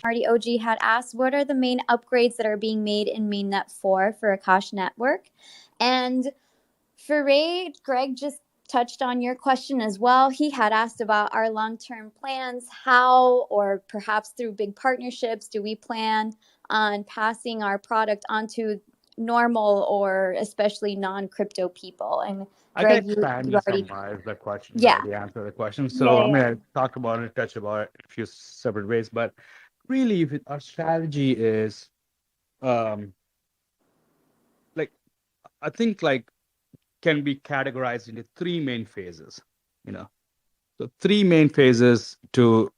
Marty OG had asked, what are the main upgrades that are being made in mainnet 4 for Akash Network? And for Ray, Greg just touched on your question as well. He had asked about our long term plans. How, or perhaps through big partnerships, do we plan on passing our product onto normal or especially non crypto people? And I can Greg, expand you and already, summarize the question, yeah, the answer to the question. yeah, So I'm yeah. going to talk about it, touch about it in a few separate ways. But really, if our strategy is um, like, I think like can be categorized into three main phases. You know, so three main phases to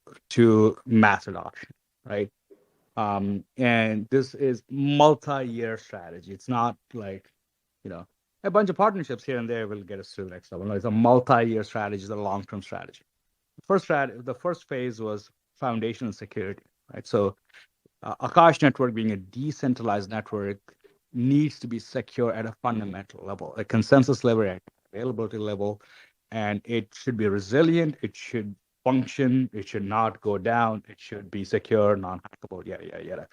mass adoption, right? And this is multi-year strategy. It's not like, you know, a bunch of partnerships here and there will get us to the next level. No, it's a multi-year strategy, it's a long-term strategy. The first phase was foundation and security, right? So Akash network being a decentralized network needs to be secure at a fundamental level, a consensus level, at availability level, and it should be resilient. It should function. It should not go down. It should be secure, non-hackable, yada, yada, yada.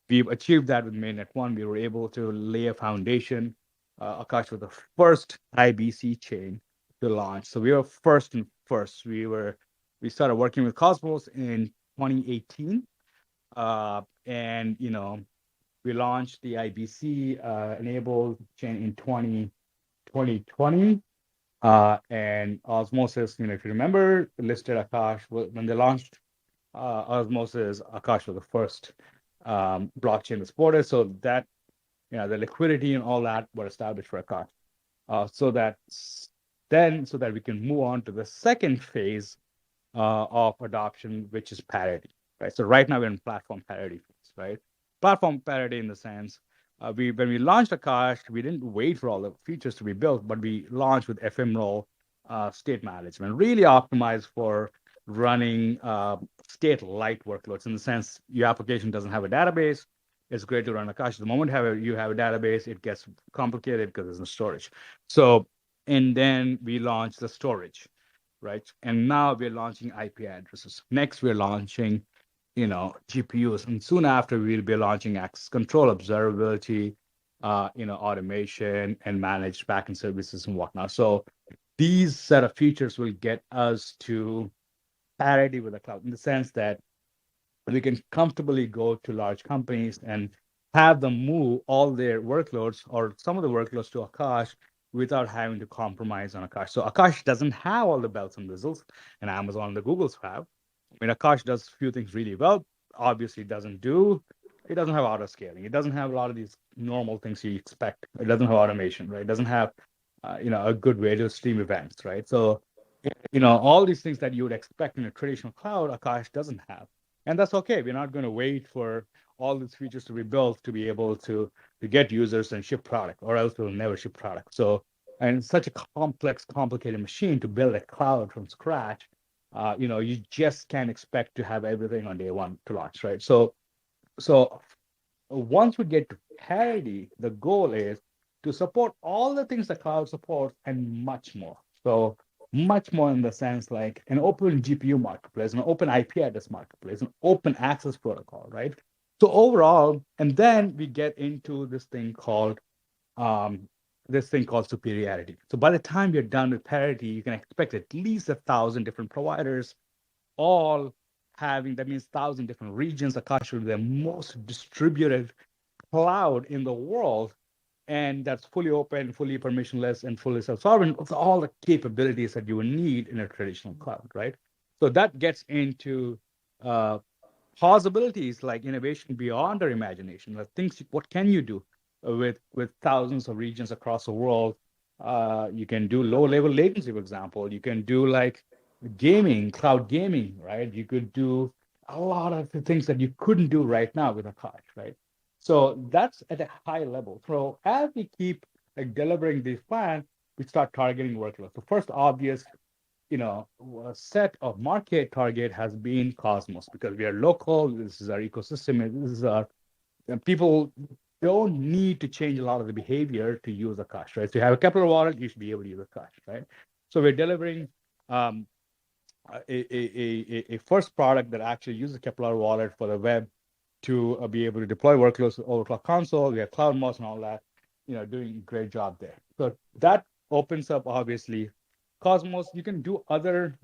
We've achieved that with mainnet one. We were able to lay a foundation. Akash was the first IBC chain to launch. So we were first and first. We started working with Cosmos in 2018. And we launched the IBC enabled chain in 2020. And Osmosis, if you remember, listed Akash when they launched Osmosis. Akash was the first blockchain to support it. So that, the liquidity and all that were established for Akash. So that we can move on to the second phase of adoption, which is parity, right? So right now we're in platform parity phase, right? Platform parity in the sense, when we launched Akash, we didn't wait for all the features to be built, but we launched with ephemeral state management, really optimized for running state-light workloads. In the sense, your application doesn't have a database. It's great to run Akash. The moment you have a database, it gets complicated because there's no storage. So, and then we launched the storage, right? And now we're launching IP addresses. Next, we're launching, GPUs, and soon after we'll be launching access control, observability, automation, and managed backend services and whatnot. So these set of features will get us to parity with the cloud in the sense that we can comfortably go to large companies and have them move all their workloads or some of the workloads to Akash without having to compromise on Akash. So Akash doesn't have all the bells and whistles, and Amazon and the Googles have. I mean, Akash does a few things really well. Obviously, it doesn't have auto scaling. It doesn't have a lot of these normal things you expect. It doesn't have automation, right? It doesn't have, a good way to stream events, right? So, all these things that you would expect in a traditional cloud, Akash doesn't have. And that's okay. We're not going to wait for all these features to be built to be able to get users and ship product, or else we'll never ship product. So, and it's such a complex, complicated machine to build a cloud from scratch. You just can't expect to have everything on day one to launch, right? So once we get to parity, the goal is to support all the things the cloud supports and much more. So much more in the sense like an open GPU marketplace, an open IP address marketplace, an open access protocol, right? So overall, and then we get into um, this thing called superiority. So by the time you're done with parity, you can expect at least 1,000 different providers, all having, that means 1,000 different regions. Akash will be the most distributed cloud in the world, and that's fully open, fully permissionless, and fully self-sovereign with all the capabilities that you would need in a traditional cloud, right? So that gets into uh, possibilities like innovation beyond our imagination. Like things, what can you do with thousands of regions across the world? You can do low-level latency, for example. You can do like gaming, cloud gaming, right? You could do a lot of the things that you couldn't do right now with Akash, right? So that's at a high level. So as we keep like delivering these plans, we start targeting workloads. The first obvious, a set of market target has been Cosmos because we are local. This is our ecosystem. This is our people don't need to change a lot of the behavior to use Akash, right? So you have a capital wallet, you should be able to use Akash, right? So we're delivering um, a first product that actually uses Kepler wallet for the web to be able to deploy workloads over Cloud Console. We have CloudMos and all that, doing a great job there. So that opens up, obviously, Cosmos. You can do other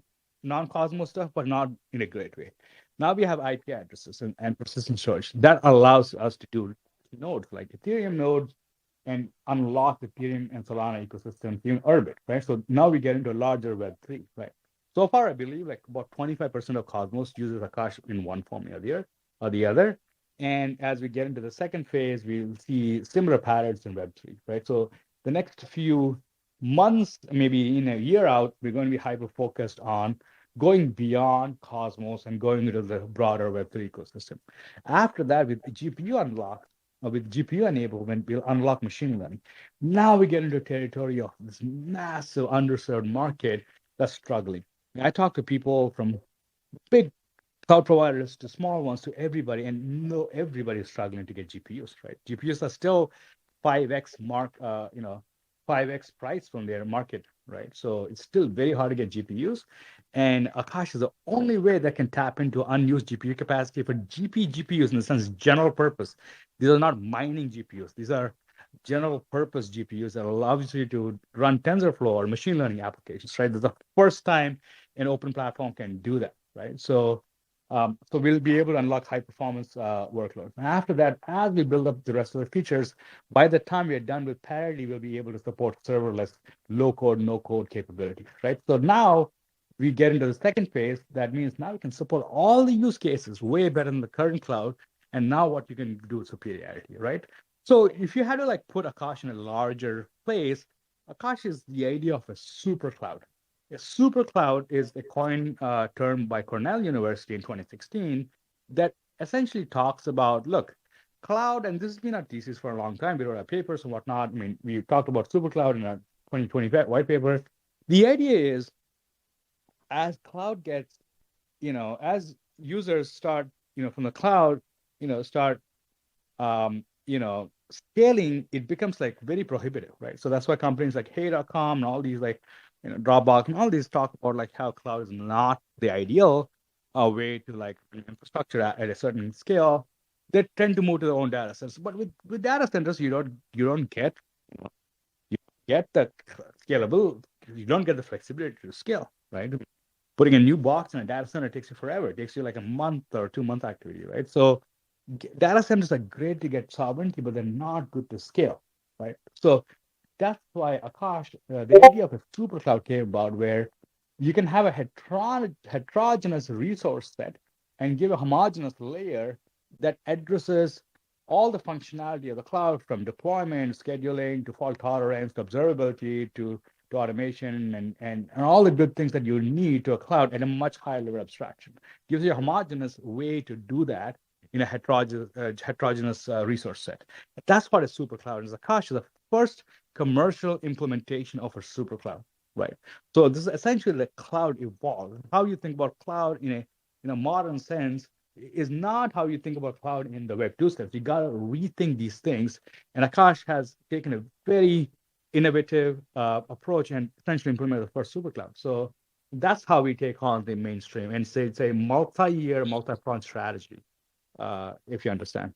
non-Cosmos stuff, but not in a great way. Now we have IP addresses and persistent storage. That allows us to do nodes like Ethereum nodes and unlock the Ethereum and Solana ecosystem, even Urbit, right? So now we get into a larger Web3, right? So far, I believe like about 25% of Cosmos uses Akash in one form or the other. And as we get into the second phase, we'll see similar patterns in Web3, right? So the next few months, maybe in a year out, we're going to be hyper focused on going beyond Cosmos and going into the broader Web3 ecosystem. After that, with GPU unlock, with GPU enablement, we'll unlock machine learning. Now we get into territory of this massive underserved market that's struggling. I talk to people from big cloud providers to small ones to everybody, and no, everybody is struggling to get GPUs, right? GPUs are still 5x 5x price from their market, right? So it's still very hard to get GPUs. And Akash is the only way that can tap into unused GPU capacity for GPUs in the sense general purpose. These are not mining GPUs. These are general purpose GPUs that allows you to run TensorFlow or machine learning applications, right? This is the first time an open platform can do that, right? So we'll be able to unlock high performance workloads. And after that, as we build up the rest of the features, by the time we are done with parity, we'll be able to support serverless, low code, no code capabilities, right? So now we get into the second phase. That means now we can support all the use cases way better than the current cloud. And now what you can do is superiority, right? So if you had to like put Akash in a larger place, Akash is the idea of a super cloud. A super cloud is a coined term by Cornell University in 2016 that essentially talks about, look, cloud, and this has been our thesis for a long time. We wrote our papers and whatnot. I mean, we talked about super cloud in our 2020 white paper. The idea is as cloud gets, as users start, from the cloud, start scaling, it becomes like very prohibitive, right? So that's why companies like Hey.com and all these like, Dropbox and all these talk about like how cloud is not the ideal way to like infrastructure at a certain scale. They tend to move to their own data centers. But with data centers, you don't get you get the scalable, you don't get the flexibility to scale, right? Putting a new box in a data center takes you forever. It takes you like a month or 2 month activity, right? So data centers are great to get sovereignty, but they're not good to scale, right? So that's why Akash, the idea of a super cloud came about, where you can have a heterogeneous resource set and give a homogeneous layer that addresses all the functionality of the cloud, from deployment, scheduling, to fault tolerance, to observability, to automation, and all the good things that you need to a cloud at a much higher level of abstraction. Gives you a homogeneous way to do that in a heterogeneous resource set. That's what a super cloud is. Akash is the first commercial implementation of a super cloud, right? So this is essentially the cloud evolved. How you think about cloud in a modern sense is not how you think about cloud in the Web 2 sense. You got to rethink these things. And Akash has taken a very innovative approach and essentially implemented the first super cloud. So that's how we take on the mainstream, and say it's a multi-year, multi-pronged strategy, if you understand.